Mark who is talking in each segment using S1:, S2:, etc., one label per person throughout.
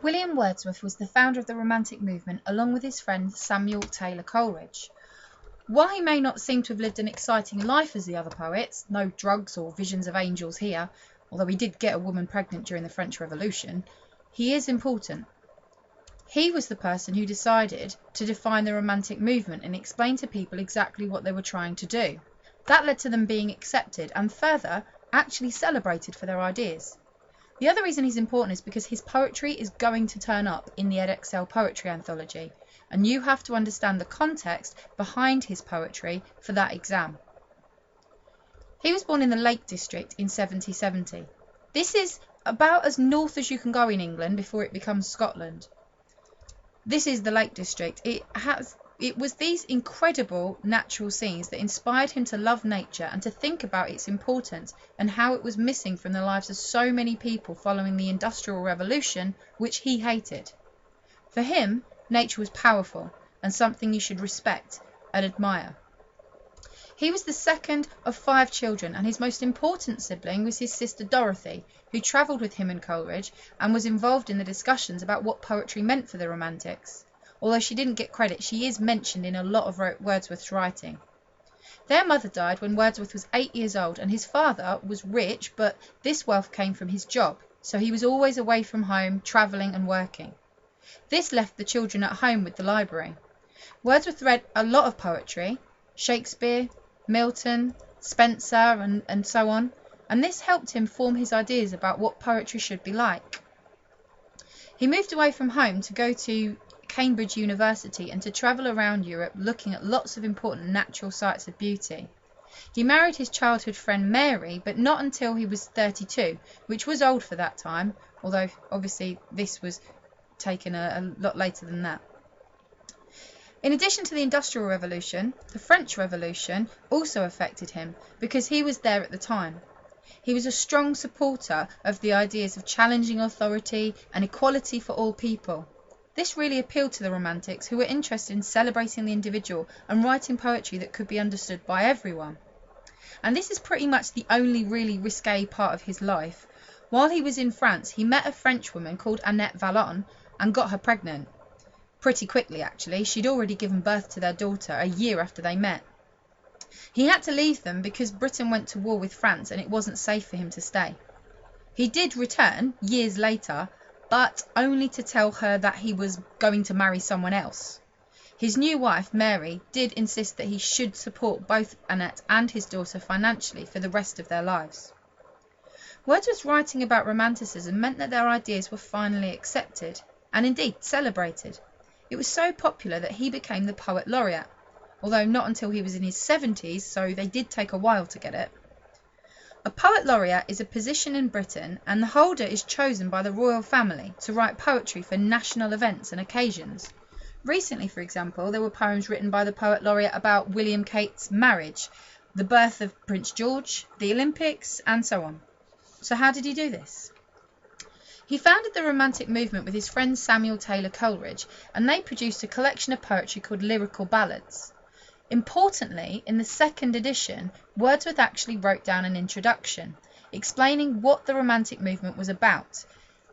S1: William Wordsworth was the founder of the Romantic movement along with his friend Samuel Taylor Coleridge. While he may not seem to have lived an exciting life as the other poets, no drugs or visions of angels here, although he did get a woman pregnant during the French Revolution, he is important. He was the person who decided to define the Romantic movement and explain to people exactly what they were trying to do. That led to them being accepted and further actually celebrated for their ideas. The other reason he's important is because his poetry is going to turn up in the EdXL Poetry Anthology, and you have to understand the context behind his poetry for that exam. He was born in the Lake District in 1770. This is about as north as you can go in England before it becomes Scotland. This is the Lake District. It was these incredible natural scenes that inspired him to love nature and to think about its importance and how it was missing from the lives of so many people following the Industrial Revolution, which he hated. For him, nature was powerful and something you should respect and admire. He was the second of 5 children, and his most important sibling was his sister Dorothy, who travelled with him and Coleridge and was involved in the discussions about what poetry meant for the Romantics. Although she didn't get credit, she is mentioned in a lot of Wordsworth's writing. Their mother died when Wordsworth was 8 years old, and his father was rich, but this wealth came from his job, so he was always away from home, travelling and working. This left the children at home with the library. Wordsworth read a lot of poetry, Shakespeare, Milton, Spenser and so on, and this helped him form his ideas about what poetry should be like. He moved away from home to go to Cambridge University and to travel around Europe looking at lots of important natural sites of beauty. He married his childhood friend Mary, but not until he was 32, which was old for that time, although obviously this was taken a lot later than that. In addition to the Industrial Revolution, the French Revolution also affected him because he was there at the time. He was a strong supporter of the ideas of challenging authority and equality for all people. This really appealed to the Romantics, who were interested in celebrating the individual and writing poetry that could be understood by everyone. And this is pretty much the only really risque part of his life. While he was in France, he met a French woman called Annette Vallon and got her pregnant. Pretty quickly, actually. She'd already given birth to their daughter a year after they met. He had to leave them because Britain went to war with France and it wasn't safe for him to stay. He did return years later, but only to tell her that he was going to marry someone else. His new wife, Mary, did insist that he should support both Annette and his daughter financially for the rest of their lives. Wordsworth's writing about Romanticism meant that their ideas were finally accepted, and indeed celebrated. It was so popular that he became the Poet Laureate, although not until he was in his 70s, so they did take a while to get it. A Poet Laureate is a position in Britain, and the holder is chosen by the royal family to write poetry for national events and occasions. Recently, for example, there were poems written by the Poet Laureate about William Kate's marriage, the birth of Prince George, the Olympics, and so on. So how did he do this? He founded the Romantic movement with his friend Samuel Taylor Coleridge, and they produced a collection of poetry called Lyrical Ballads. Importantly, in the second edition, Wordsworth actually wrote down an introduction, explaining what the Romantic movement was about.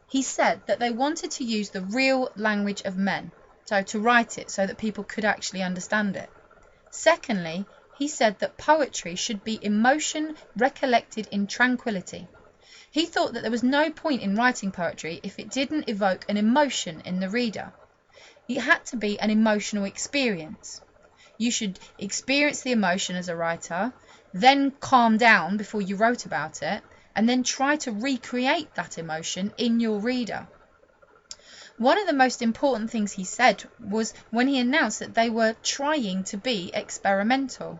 S1: He said that they wanted to use the real language of men, so to write it so that people could actually understand it. Secondly, he said that poetry should be emotion recollected in tranquility. He thought that there was no point in writing poetry if it didn't evoke an emotion in the reader. It had to be an emotional experience. You should experience the emotion as a writer, then calm down before you wrote about it, and then try to recreate that emotion in your reader. One of the most important things he said was when he announced that they were trying to be experimental.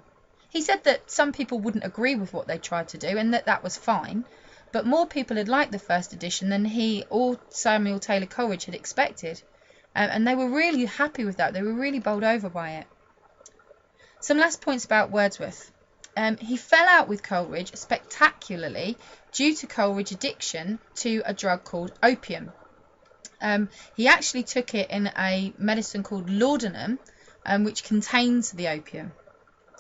S1: He said that some people wouldn't agree with what they tried to do and that was fine, but more people had liked the first edition than he or Samuel Taylor Coleridge had expected, and they were really happy with that. They were really bowled over by it. Some last points about Wordsworth. He fell out with Coleridge spectacularly due to Coleridge's addiction to a drug called opium. He actually took it in a medicine called laudanum, which contains the opium.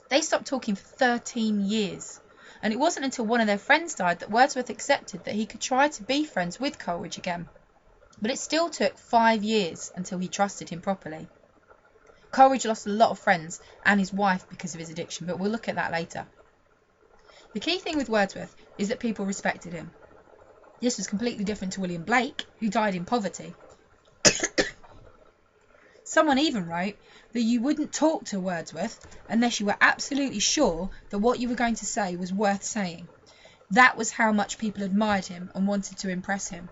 S1: They stopped talking for 13 years, and it wasn't until one of their friends died that Wordsworth accepted that he could try to be friends with Coleridge again. But it still took 5 years until he trusted him properly. Coleridge lost a lot of friends and his wife because of his addiction, but we'll look at that later. The key thing with Wordsworth is that people respected him. This was completely different to William Blake, who died in poverty. Someone even wrote that you wouldn't talk to Wordsworth unless you were absolutely sure that what you were going to say was worth saying. That was how much people admired him and wanted to impress him.